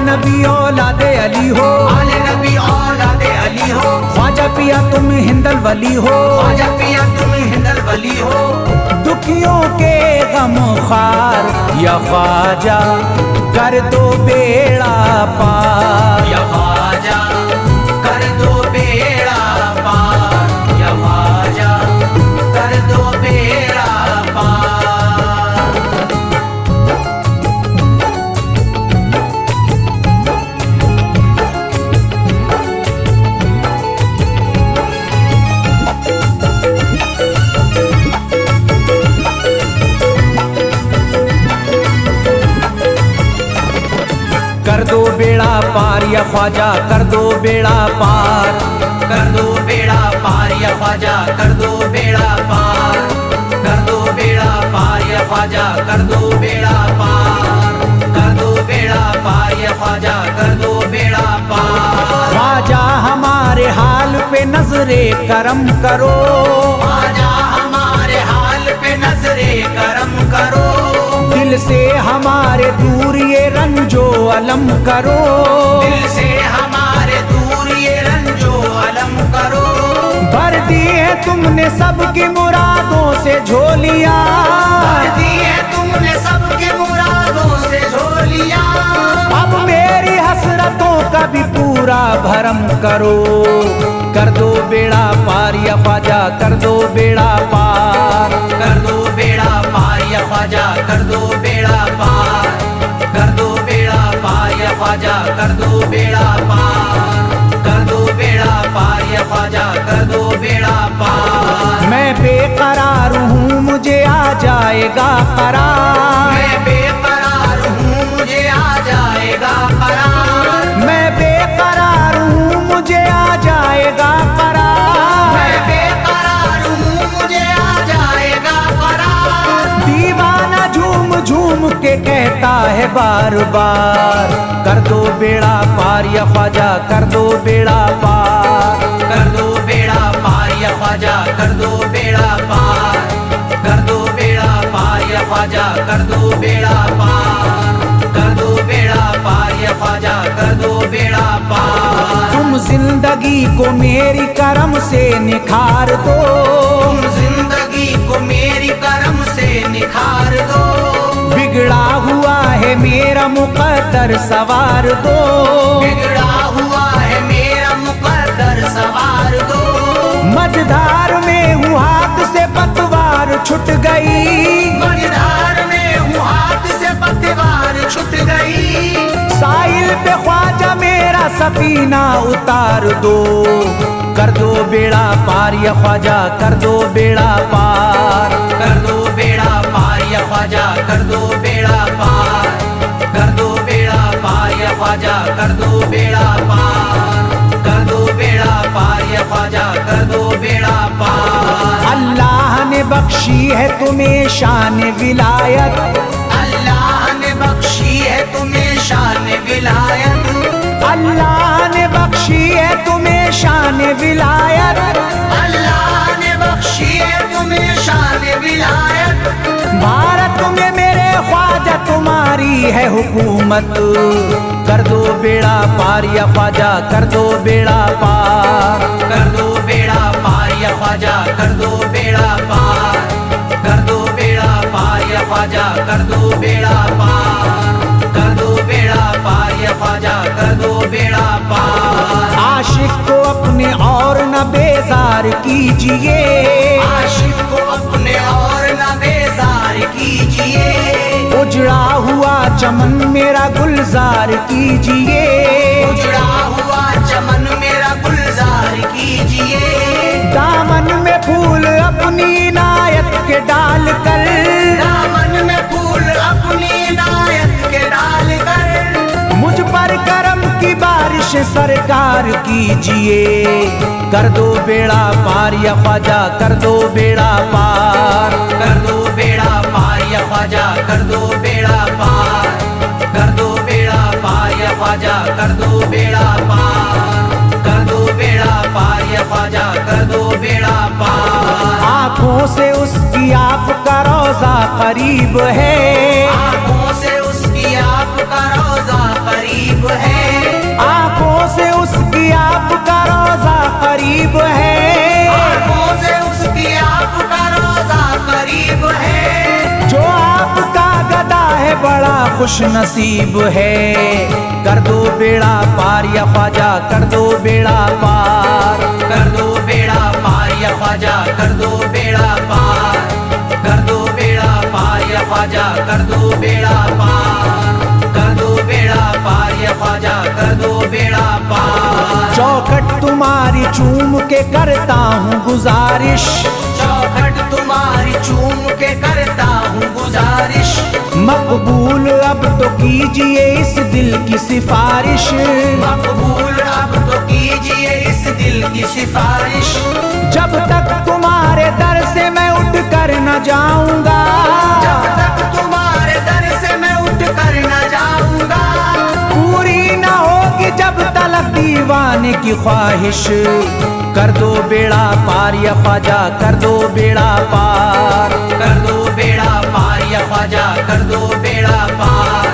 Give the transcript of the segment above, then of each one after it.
नबी औलादे अली हो, आले नबी औलादे अली हो, ख्वाजा पिया तुम हिंदल वली हो, ख्वाजा पिया तुम हिंदल वली हो। दुखियों के गम खार या ख्वाजा कर दो बेड़ा पार, या ख्वाजा कर दो बेड़ा पार, या ख्वाजा कर दो बेड़ा पार। कर दो बेड़ा पार या ख्वाजा कर दो बेड़ा पार, कर दो बेड़ा पार या ख्वाजा कर दो बेड़ा पार, कर दो बेड़ा पार या ख्वाजा कर दो बेड़ा पार, कर दो बेड़ा पार या ख्वाजा कर दो बेड़ा पार। ख्वाजा हमारे हाल पे नजरे करम करो, ख्वाजा हमारे हाल पे नजरे करम करो, दिल से हमारे दूर ये रंजो अलम करो, दिल से हमारे दूर ये रंजो अलम करो। भर दी है तुमने सबकी मुरादों से झोलियां, भर दी है तुमने सबकी मुरादों से झोलियां। अब मेरी हसरतों का भी पूरा भरम करो, कर दो बेड़ा पार या ख्वाजा कर दो बेड़ा पार, कर दो बेड़ा पार या ख्वाजा कर दो बेड़ा पार, कर दो बेड़ा पार या ख्वाजा कर दो बेड़ा पार, कर दो बेड़ा पार या ख्वाजा कर दो बेड़ा पार। मैं बेकरार हूँ मुझे आ जाएगा करार, मैं बेकरार हूँ मुझे आ जाएगा करार, मैं बेकरार हूँ मुझे आ जाएगा करार, मैं बेकरार हूँ मुझे आ जाएगा करार। दीवाना झूम झूम के कहता है बार बार, कर दो बेड़ा पार या ख्वाजा कर दो बेड़ा पार, कर दो बेड़ा पार या ख्वाजा कर दो बेड़ा पार, कर दो बेड़ा पार या ख्वाजा कर दो बेड़ा पार, कर दो बेड़ा पार या ख्वाजा कर दो बेड़ा पार। तुम जिंदगी को मेरी करम से निखार दो, तुम जिंदगी को मेरी करम से निखार दो, बिगड़ा हुआ है मेरा मुकद्दर सवार दो, बिगड़ा हुआ है मेरा मुकद्दर सवार दो। मझधार में हूँ हाथ से पतवार छुट गई, मझधार में हूँ हाथ से पतवार छुट गई, साहिल पे ख्वाजा मेरा सफीना उतार दो, कर दो बेड़ा पार या ख्वाजा कर दो बेड़ा पार, कर दो बेड़ा पार या ख्वाजा कर दो बेड़ा पार, कर दो बेड़ा पार या ख्वाजा कर दो बेड़ा पार, कर दो बेड़ा पार या ख्वाजा कर दो बेड़ा पार। अल्लाह ने बख्शी है तुम्हें शान विलायत, अल्लाह ने बख्शी है तुम्हें शान विलायत, अल्लाह ने बख्शी है तुम्हें शान विलायत, अल्लाह ने बख्शी है तुम्हें शान विलायत। भारत में मेरे ख्वाजा तुम्हारी है हुकूमत, कर दो बेड़ा पार या ख्वाजा कर दो बेड़ा पार, कर दो बेड़ा पार या ख्वाजा कर दो बेड़ा पार, कर दो बेड़ा पार या ख्वाजा कर दो बेड़ा पार, कर दो बेड़ा पार या ख्वाजा कर दो बेड़ा पार। आशिक को अपने और न बेजार कीजिए, आशिक को अपने और न बेजार कीजिए, उजड़ा हुआ चमन मेरा गुलजार कीजिए, उजड़ा हुआ चमन मेरा गुलजार कीजिए, दामन में फूल अपनी इनायत के डाल कर, दामन में फूल अपनी इनायत के डाल कर, मुझ पर करम की बारिश सरकार कीजिए, कर दो बेड़ा पार या ख्वाजा कर दो बेड़ा पार, कर दो बेड़ा पार या ख्वाजा कर दो बेड़ा पार, करीब है, आंखों से उसकी आपका रोजा करीब है, आंखों से उसकी आपका रोजा करीब है, आंखों से उसकी आपका रोजा करीब है। जो आपका गदा है बड़ा खुश नसीब है। कर दो बेड़ा पार या ख्वाजा, कर दो बेड़ा पार, कर दो बेड़ा पार या ख्वाजा, कर दो बेड़ा पार, कर दो बेड़ा पार या ख्वाजा, कर दो बेड़ा पार, कर दो बेड़ा पार या ख्वाजा, कर दो बेड़ा पार। चौखट तुम्हारी चूम के करता हूँ गुजारिश, चौखट तुम्हारी चूम के करता हूँ गुजारिश, मकबूल अब तो कीजिए इस दिल की सिफारिश, मकबूल अब तो कीजिए इस दिल की सिफारिश। जब तक तुम्हारे दर से मैं उठ कर न जाऊंगा, जब तक तुम्हारे दर से मैं उठ कर न जाऊंगा, पूरी न होगी जब तलक दीवाने की ख्वाहिश। कर दो बेड़ा पार या ख्वाजा, कर दो बेड़ा पार, कर दो बेड़ा पार या ख्वाजा, कर दो बेड़ा पार,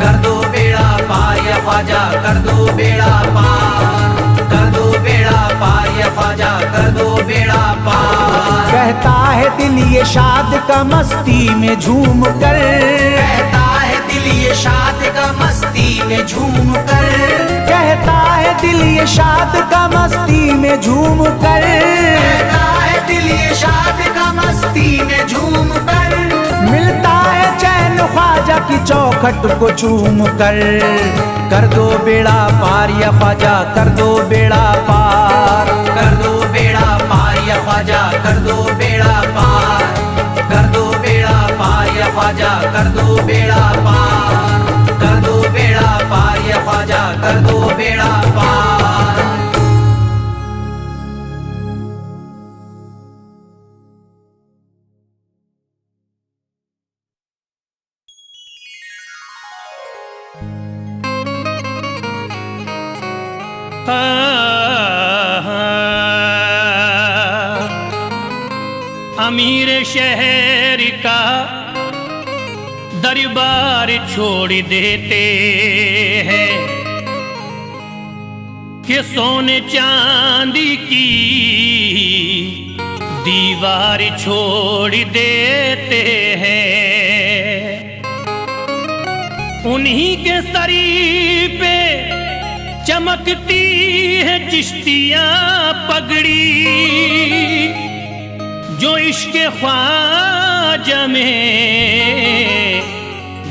कर दो बेड़ा पार या ख्वाजा, कर दो बेड़ा पार, कर दो बेड़ा पार या ख्वाजा, कर दो बेड़ा पार। कहता है दिल ये शाद का मस्ती में झूम कर, कहता है दिल ये शाद का मस्ती में झूम कर, कहता है दिल ये शाद का मस्ती में झूम कर, कहता है दिल ये शाद का मस्ती में झूम कर। मिलता है चैन ख्वाजा की चौखट को चूम कर दो बेड़ा पार या ख्वाजा, कर दो बेड़ा पार, कर दो बेड़ा पार या ख्वाजा, कर दो बेड़ा पार, कर दो बेड़ा पार या ख्वाजा, कर दो बेड़ा पार, कर दो बेड़ा पार या ख्वाजा, कर दो बेड़ा पार। अमीर शहर का दरबार छोड़ देते हैं कि सोने चांदी की दीवार छोड़ देते हैं। उन्हीं के सरी पे चमकती है चिश्तियां पगड़ी, जो इश्क ख्वाजा में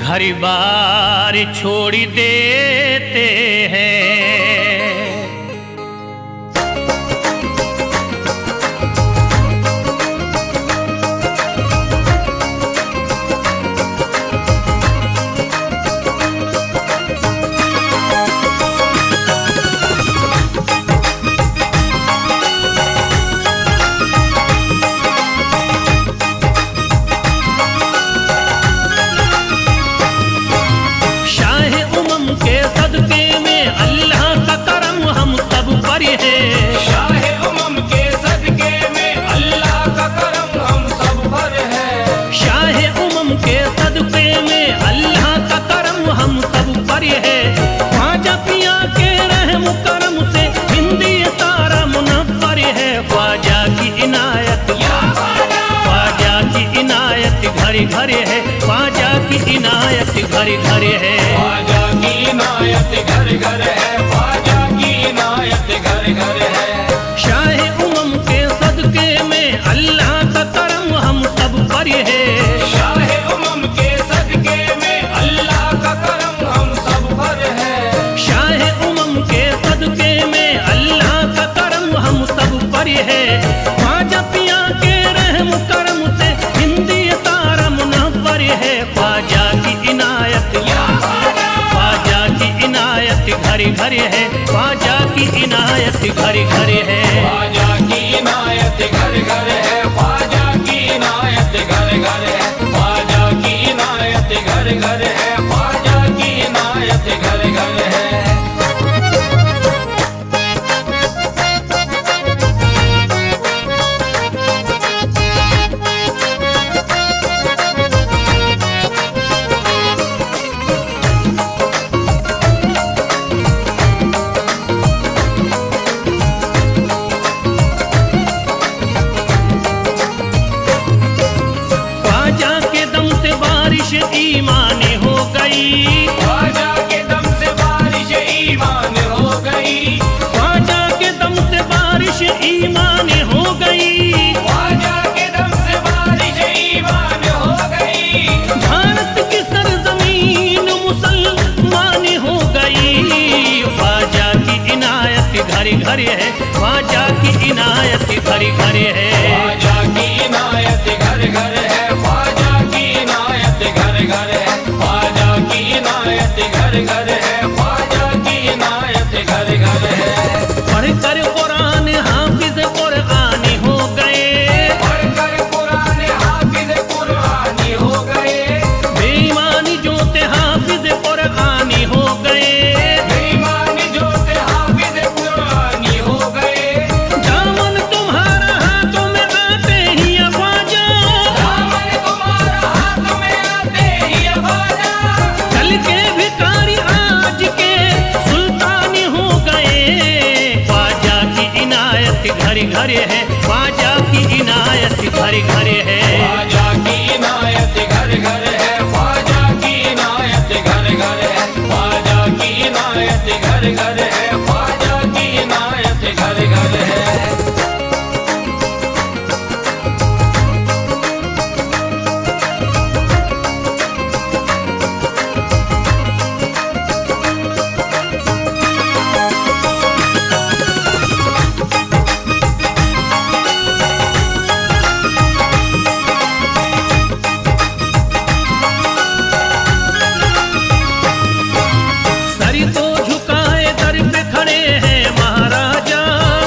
घर बार छोड़ देते हैं। घर है ख्वाजा की इनायत, घर घर है ख्वाजा की इनायत, घर घर है ख्वाजा की इनायत, घर घर है। शाह उमम के सदके में अल्लाह का करम हम सब पर है, शाह उमम के सदके में अल्लाह का करम हम सब पर है, शाह उमम के सदके में अल्लाह का करम हम सब पर है। ख्वाजा पिया के रहम करम से हिंदी तारा मुनव्वर है, ख्वाजा की इनायत, ख्वाजा की इनायत घर घर है, ख्वाजा की इनायत घर घर है, ख्वाजा की इनायत घर घर है, ख्वाजा की इनायत घर घर है, ख्वाजा की इनायत घर घर है, ख्वाजा की इनायत घर घर है। बारिश ईमान हो गई, ख्वाजा के दम से बारिश ईमान हो गई, ख्वाजा के दम से बारिश ईमान हो गई, ख्वाजा के दम से बारिश ईमान हो गई। भारत की सरजमीन मुसलमान हो गई। ख्वाजा की इनायत घरे घरे है, ख्वाजा की इनायत घरे घरे है। ख्वाजा की इनायत घर घर है, ख्वाजा की इनायत घर घर है, ख्वाजा की इनायत घर घर है, ख्वाजा की इनायत घर घर है। पढ़कर कुरान हाफिज कुरानी हो गए, पढ़कर कुरान हाफिज कुरानी हो गए, बेईमानी जोते हाफिज कुरानी हो गए। बेईमानी जोते हाफिज कुरानी हो गए। दामन तुम्हारा हाथों में आते ही ख्वाजा, दामन तुम्हारा हाथ में आते ही ख्वाजा, कल के भिखारी आज के सुल्तानी हो गए। ख्वाजा की इनायत घरे घरे है, ख्वाजा की इनायत घरे घरे है। ख्वाजा की इनायत घर घर है, ख्वाजा की इनायत घर घर है, ख्वाजा की इनायत घर घर है, ख्वाजा की इनायत घर घर है। सर को झुकाए दर पे खड़े हैं महाराजा,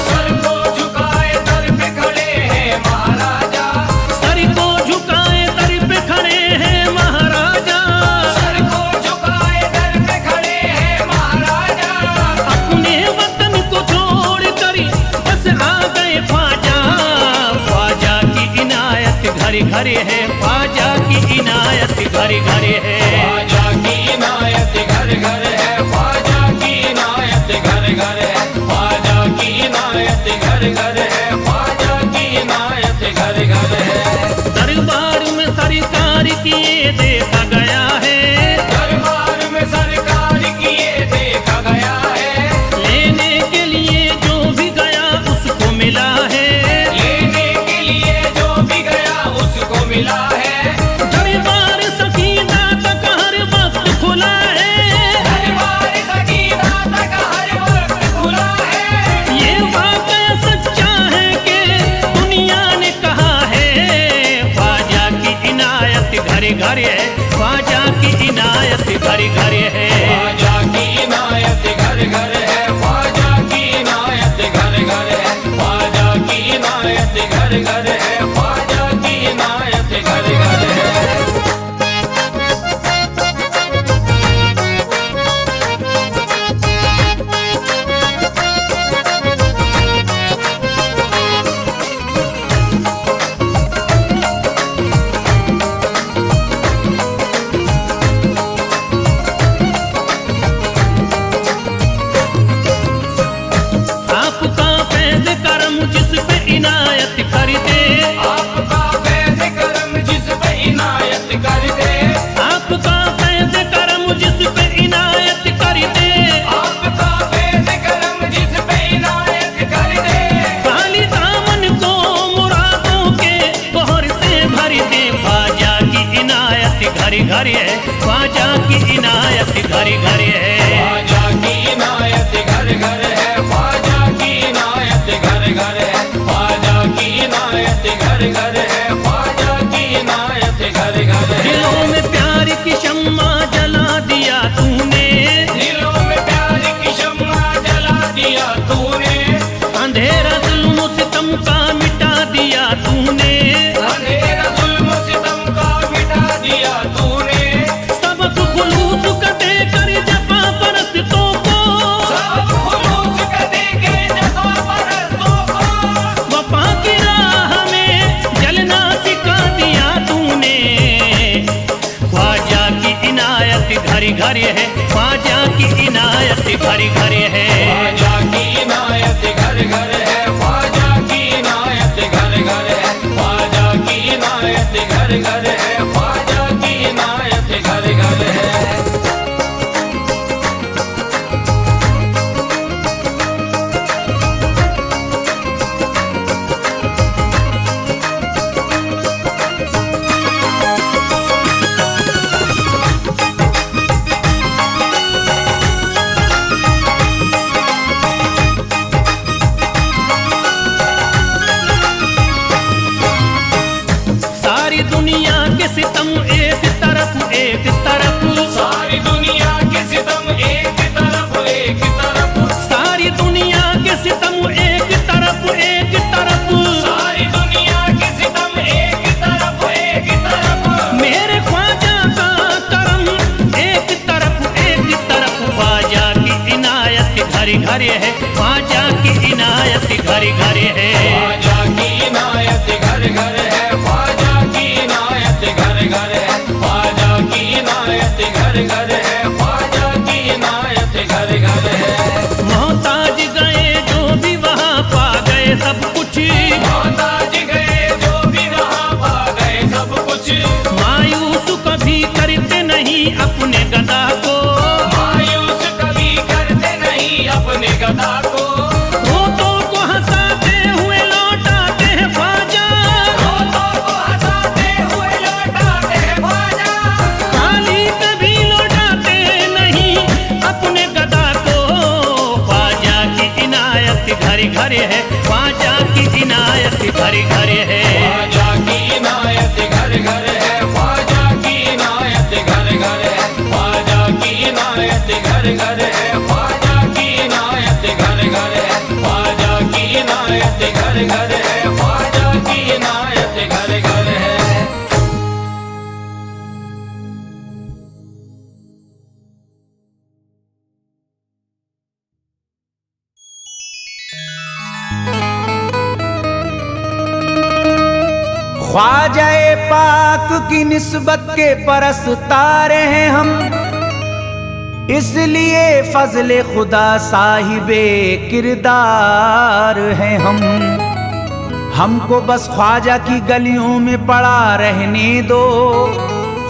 सर को झुकाए दर पे खड़े हैं महाराजा, सर को झुकाए दर पे खड़े हैं महाराजा। सर को झुकाए दर पे खड़े हैं महाराजा। अपने वतन को छोड़ कर बस आ गए ख्वाजा। ख्वाजा की इनायत घरे घरे है, ख्वाजा की इनायत घरे घरे है। ख्वाजा की इनायत घर घर है, ख्वाजा की इनायत घर घर है, ख्वाजा की इनायत घर घर है, ख्वाजा की इनायत घर घर है। दरबार में सरकार किए देखा गया है, दरबार में सरकार किए देखा गया है, लेने के लिए जो भी गया उसको मिला है। लेने के लिए जो भी गया उसको मिला है। दरबार सकीना तक हर वक्त खुला है, दरबार सकीना तक हर वक्त खुला है। ये वाकया सच्चा है कि दुनिया ने कहा है। ख्वाजा की इनायत घरे घरे है, ख्वाजा की इनायत घरे घरे है। ख्वाजा की इनायत घर घर है, ख्वाजा की इनायत घर घर है, ख्वाजा की इनायत घर घर है, ख्वाजा की इनायत घर घर है। आपका फैज़ करम जिस पे इनायत कर दे, आपका फैज़ करम जिस पे इनायत कर दे, आपका फैज़ करम जिस पे इनायत कर दे। आपका फैज़ करम जिस पे इनायत कर दे। खाली दामन को मुरादों के बहर से भर दे। ख्वाजा की इनायत घरे घरे है, ख्वाजा की इनायत घरे घरे है। ख्वाजा की इनायत घर घर है, ख्वाजा की इनायत घर घर है, ख्वाजा की इनायत घर घर है, ख्वाजा की इनायत घर घर है। दिलों में प्यार की शम्मा जला दिया तूने, दिलों में प्यार की शम्मा जला दिया तूने, अंधेरा जुल्म सितम का मिटा दिया तूने। अंधेरा जुल्म सितम का मिटा दिया तूने। सबक खुलूस का देकर जफा परस्तों को, सब खुलूस का देके जफा परस्तों को, वफा की राह में जलना सिखा दिया तूने। ख्वाजा की इनायत घरे घरे है, ख्वाजा की इनायत घरे घरे है। ख्वाजा की इनायत घर घर है, ख्वाजा की इनायत घर घर है, ख्वाजा की इनायत घर घर है, ख्वाजा की इनायत के सितम एक तरफ एक तरफ, सारी दुनिया के सितम एक तरफ एक तरफ, सारी दुनिया के सितम एक तरफ एक तरफ, सारी दुनिया के सितम एक तरफ एक तरफ, मेरे ख्वाजा का करम एक तरफ ख्वाजा की इनायत घर घर है, ख्वाजा की इनायत घर घर है, ख्वाजा की इनायत घर घर है, ख्वाजा की इनायत घर घर है, ख्वाजा की इनायत घर घर है, ख्वाजा की इनायत घर घर है। मोहताज गए जो भी वहाँ पा गए सब कुछ, मोहताज गए जो भी वहाँ पा गए सब कुछ, मायूस कभी करते नहीं अपने गदा को, मायूस कभी करते नहीं अपने गदा को, रोतों को हंसाते हुए लौटाते हैं ख्वाजा, रोतों को हंसाते हुए लौटाते हैं ख्वाजा, खाली कभी लौटाते नहीं अपने गदा को, ख्वाजा की इनायत घर घर है, ख्वाजा की इनायत घर घर है, ख्वाजा की इनायत घर घर है, ख्वाजा की इनायत घर घर है, ख्वाजा की इनायत घर घर है, ख्वाजा की इनायत घर घर है, ख्वाजा की इनायत घर घर है, ख्वाजा की इनायत घर घर है। ख्वाजाए पाक की निस्बत के परस्तार हैं हम, इसलिए फजले खुदा साहिबे किरदार हैं हम। हमको बस ख्वाजा की गलियों में पड़ा रहने दो,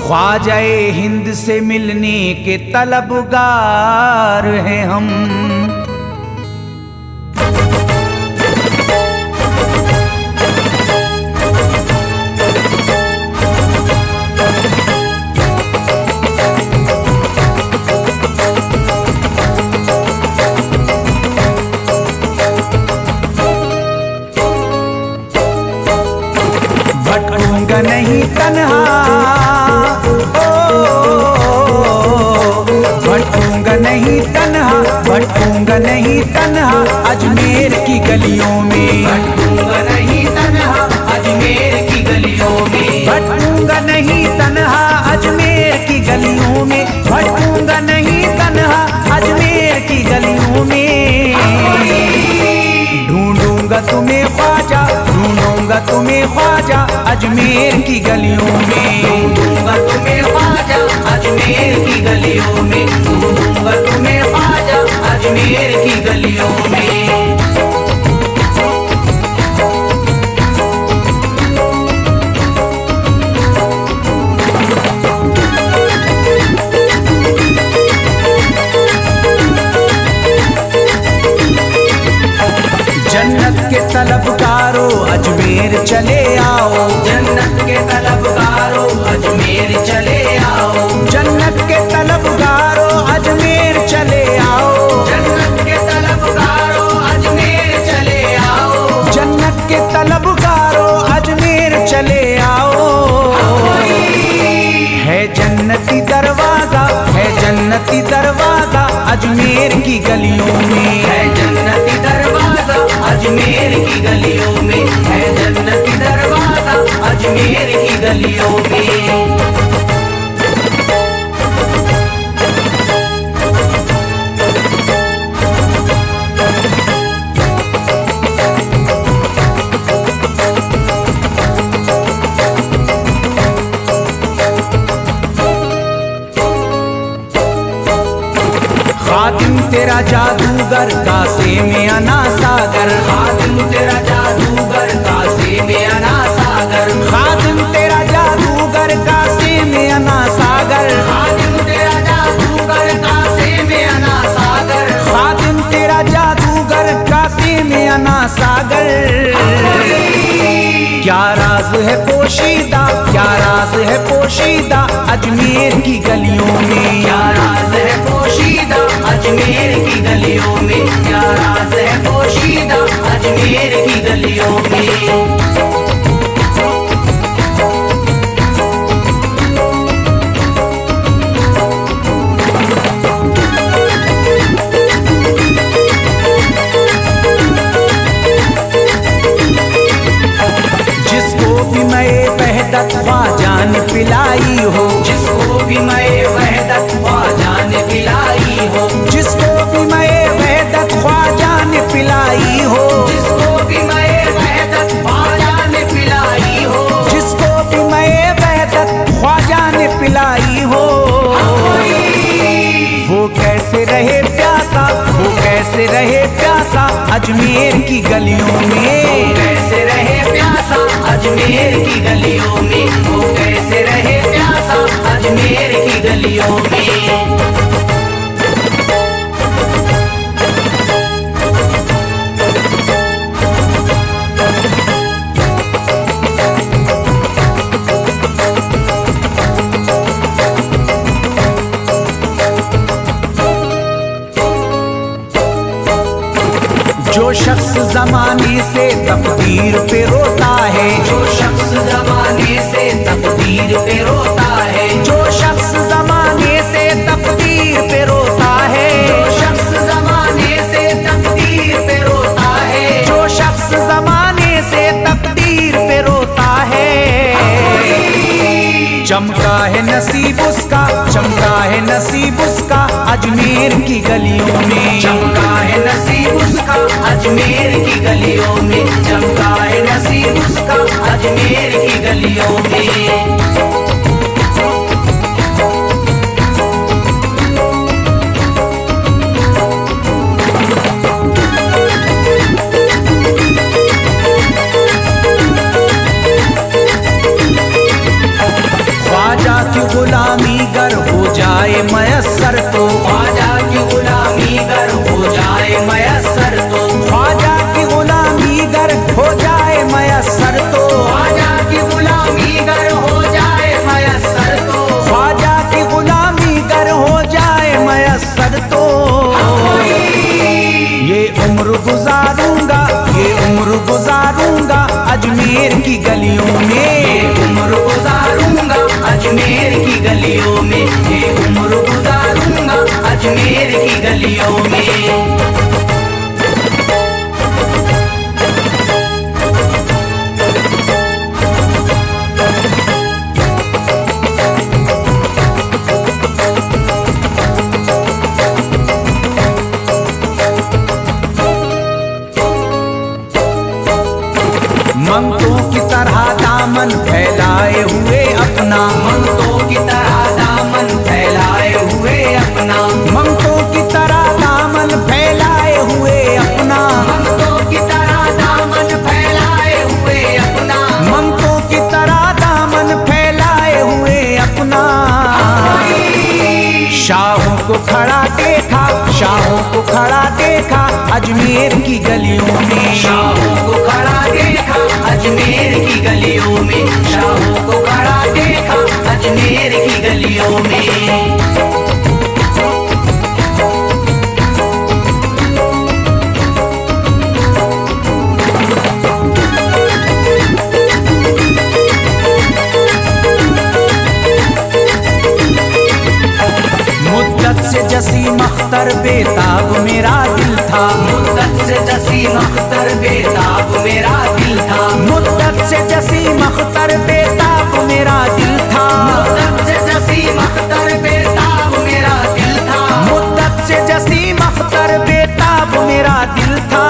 ख्वाजाए हिंद से मिलने के तलबगार हैं हम। भटकूंगा नहीं तन्हा, भटकूंगा नहीं तन्हा, भटकूंगा नहीं तन्हा अजमेर की गलियों में, भटकूंगा नहीं तन्हा अजमेर की गलियों में, भटकूंगा नहीं तन्हा अजमेर की गलियों में, भटकूंगा नहीं तन्हा अजमेर की गलियों में। ढूंढूंगा तुम्हें ख्वाजा, ढूंढूंगा तुम्हें ख्वाजा अजमेर की गलियों में, ढूंढूंगा तुम्हें ख्वाजा अजमेर की गलियों में, ढूंढूंगा तुम्हें ख्वाजा अजमेर की गलियों में। जन्नत के तलबगारों अजमेर चले आओ, जन्नत के तलबगारों अजमेर चले आओ, जन्नत के तलबगारों अजमेर चले आओ, जन्नत के तलबगारों अजमेर चले आओ, जन्नत के तलबगारों अजमेर चले आओ। है जन्नती दरवाजा, है जन्नती दरवाजा अजमेर की गलियों में, है जन्नती दरवाजा अजमेर की गलियों में, है जन्नती दरवाजा अजमेर की गलियों में। खातिम तेरा जादूगर कासे में अना सागर, खातिम तेरा जादूगर कासे में अना सागर, खातिम तेरा जादूगर कासे में अना सागर, खातिम तेरा जादूगर कासे में अना सागर, खातिम तेरा जादूगर कासे में अना सागर। क्या राज है पोशीदा, क्या राज है पोशीदा अजमेर की गलियों में, क्या राज है पोशीदा अजमेर की गलियों में, क्या राज है पोशीदा अजमेर की गलियों में। ख्वाजा ने पिलाई हो, जिसको भी मैं वहदत ख्वाजा ने पिलाई हो, जिसको भी मैं वहदत ख्वाजा ने पिलाई हो, जिसको भी मैं वहदत ख्वाजा ने पिलाई हो, जिसको भी मैं वहदत ख्वाजा ने पिलाई हो। वो कैसे रहे प्यासा, वो कैसे रहे प्यासा अजमेर की गलियों में, कैसे रहे प्यासा अजमेर की गलियों में, वो कैसे रहे प्यासा अजमेर की गलियों में। जो शख्स जमाने से तकदीर पे रोता है, जो शख्स जमाने से तकदीर पे रोता है, जो शख्स जमाने से तकदीर पे रोता है, जो शख्स जमाने से तकदीर पे रोता है, जो शख्स जमाने से तकदीर पे रोता है। चमका है नसीब उसका, चमका है नसीब उसका अजमेर की गलियों में, चमका है नसीब उसका अजमेर की गलियों में, चमका है नसीब उसका अजमेर की गलियों में। ख्वाजा की गुलामी गर हो जाए मयस्सर तो, ख्वाजा की गुलामी गर हो जाए मयस्सर तो, ख्वाजा की गुलामी गर हो जाए मयस्सर तो, ख्वाजा की गुलामी गर हो जाए मयस्सर तो, ख्वाजा की गुलामी गर हो जाए मयस्सर तो। ये उम्र गुजारूंगा, ये उम्र गुजारूंगा अजमेर की गलियों में, उम्र गुजारूंगा अजमेर की गलियों में, ये उम्र गुजारूंगा अजमेर की गलियों में। मंगतों की तरह दामन फैलाए हुए अपना, मंगतों की तरह दामन फैलाए हुए अपना, मंगतों की तरह दामन फैलाए हुए अपना, मंगतों की तरह दामन फैलाए हुए अपना, मंगतों की तरह दामन फैलाए हुए अपना। शाहों को खड़ा देखा, शाहों को खड़ा देखा अजमेर की गलियों में, शाहों को खड़ा देखा अजमेर की गलियों में, शाहों को खड़ा देखा अजमेर की गलियों में। मुद्दत से जसीम अख्तर बेताब मेरा दिल था, मुद्दत से जसीम अख्तर बेताब मेरा दिल था, मुद्दत से जसीम अख्तर बेताब मेरा दिल था, मुद्दत से जसीम अख्तर बेताब मेरा दिल था, मुद्दत से जसीम अख्तर बेताब मेरा दिल था।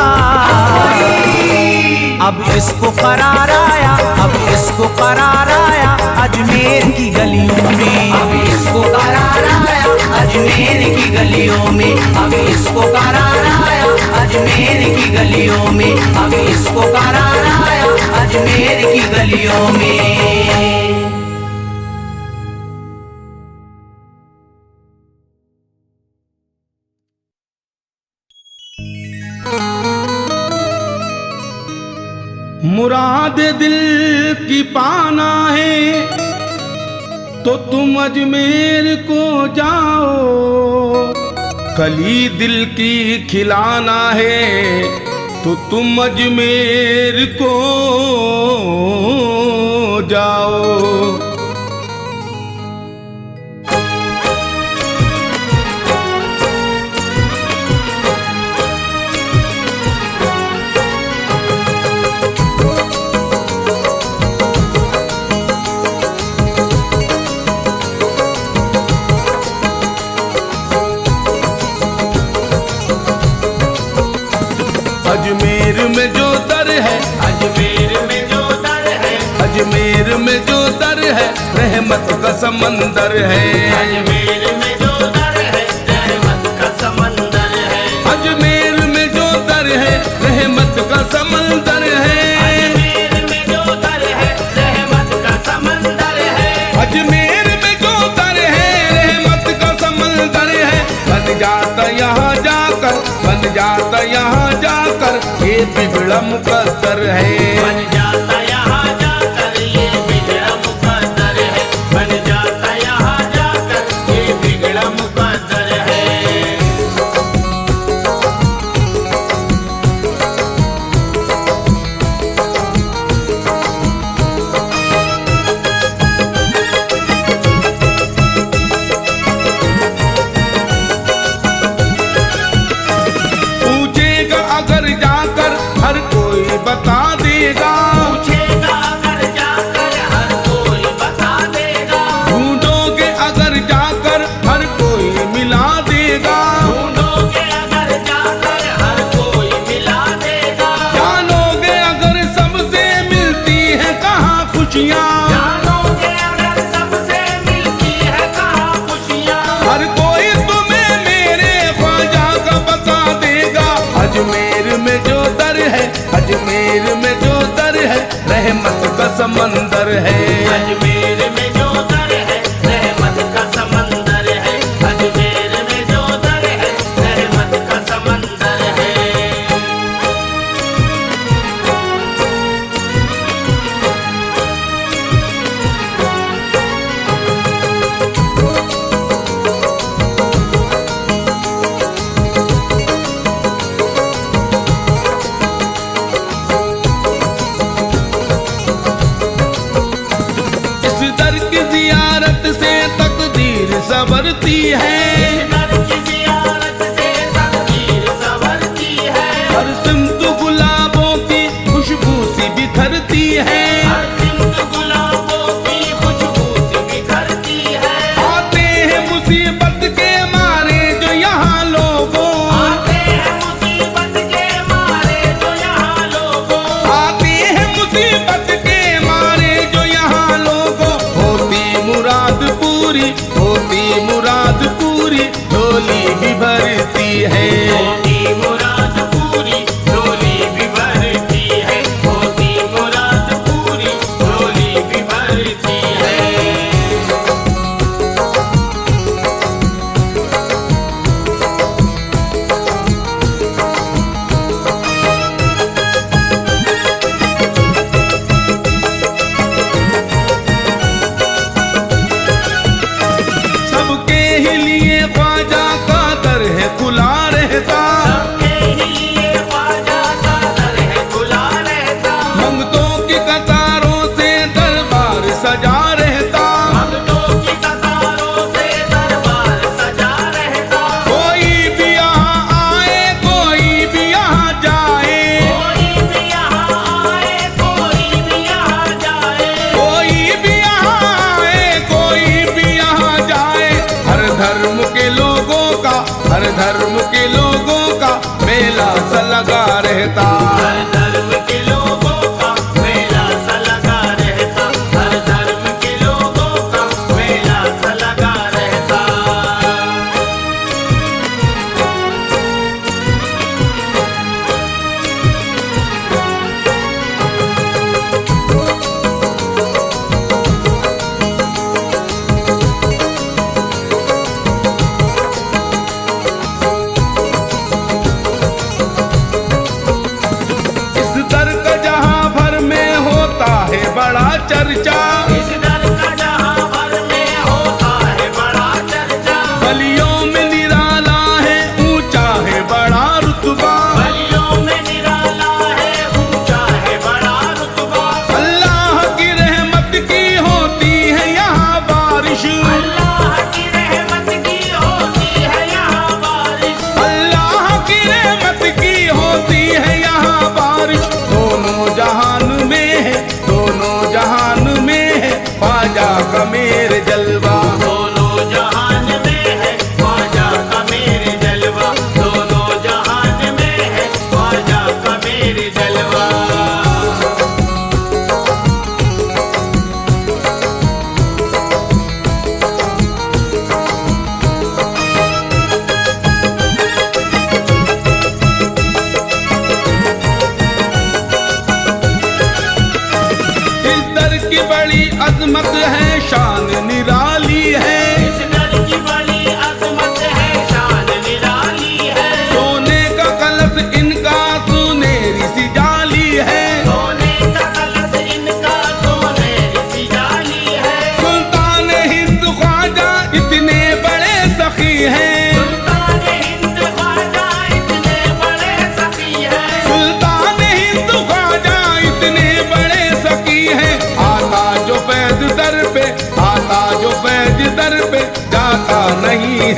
अब इसको करार आया, अब इसको करार आया अजमेर की गलियों में, अब इसको करार आया अजमेर की गलियों में, अब इसको करार आया अजमेर की गलियों में, अब इसको करार आया अजमेर की गलियों में। मुराद दिल की पाना है तो तुम अजमेर को जाओ, कली दिल की खिलाना है तो तुम अजमेर को जाओ। रहमत का समंदर है। अजमेर में जो दर है रहमत का समंदर है। अजमेर में जो दर है रहमत का समंदर है। अजमेर में जो दर है रहमत का समंदर है। अजमेर में जो दर है रहमत का समंदर है। बन जाता यहाँ जाकर, बन जाता यहाँ जाकर ये बिगड़ा मुकद्दर है। बन जाता यहाँ जाकर ये बिगड़ा मुकद्दर है। बन जाता यहाँ जाकर ये बिगड़ा मुकद्दर है। पूछेगा अगर जाकर हर कोई बता देगा। पूछेगा अगर जाकर हर कोई बता देगा। ढूंढोगे अगर जाकर हर कोई मिला देगा। ढूंढोगे अगर जाकर हर कोई मिला देगा। जानोगे अगर सबसे मिलती है कहाँ खुशियाँ। जानोगे अगर सबसे मिलती है कहाँ खुशियाँ। हर कोई तुम्हें मेरे ख्वाजा का बता देगा। अजमेर में जो दर है, अजमेर में जो दर है रहमत का समंदर है। अजमेर में जो दर है रहमत का समंदर है। अजमेर में जो दर है रहमत का समंदर है। इस दर की जियारत से तकदीर संवरती है। दर की ज़ियारत से तकदीर संवरती है। हर सिमत गुलाबों की खुशबू सी बिखरती है। हर सिमत गुलाबों की खुशबू से बिखरती है। आते हैं मुसीबत के मारे जो यहाँ लोगों। आते हैं मुसीबत के मारे जो यहाँ लोगों। आते हैं मुसीबत के मारे जो यहाँ लोगों। होती मुराद पूरी, होती मुराद पूरी, झोली भी भरती है। होती मुराद पूरी झोली भी भरती है। होती मुराद पूरी झोली भी भरती है। सबके ही लिए ख्वाजा का दर है खुला रहता। सबके लिए ख्वाजा का दर है खुला रहता। मंगतों की कतारों से दरबार सजा रहता। भक्तों की कतारों से दरबार सजा रहता। कोई भी यहाँ आए, कोई भी यहाँ जाए। कोई भी यहाँ आए कोई भी यहाँ जाए। कोई भी यहाँ आए, कोई भी यहाँ जाए। हर धर्म के लोगों का, हर धर्म के लोगों का मेला सा लगा रहता। हर धर्म के लोगों का मेला सा लगा रहता। हर धर्म के लोगों का मेला सा लगा रहता। इस दर का जहाँ भर में होता है बड़ा चर्चा। इस दर का जहाँ भर में होता है बड़ा चर्चा। गलियों में निराला है, ऊंचा है बड़ा रुतबा। गलियों में निराला है ऊंचा है बड़ा रुतबा। अल्लाह की रहमत की होती है यहाँ बारिश। अल्लाह की रहमत की होती है यहाँ बारिश। अल्लाह की रहमत की होती है यहाँ बारिश। दोनों जहान में है, दोनों जहान में है ख्वाजा का मेरे जलवा। दोनों जहान में है ख्वाजा का मेरे जलवा। दोनों जहान में है ख्वाजा का मेरे जलवा।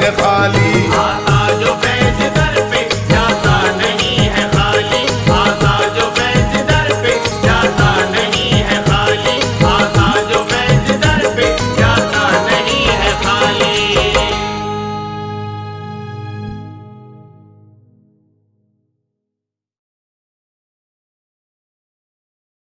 है खाली।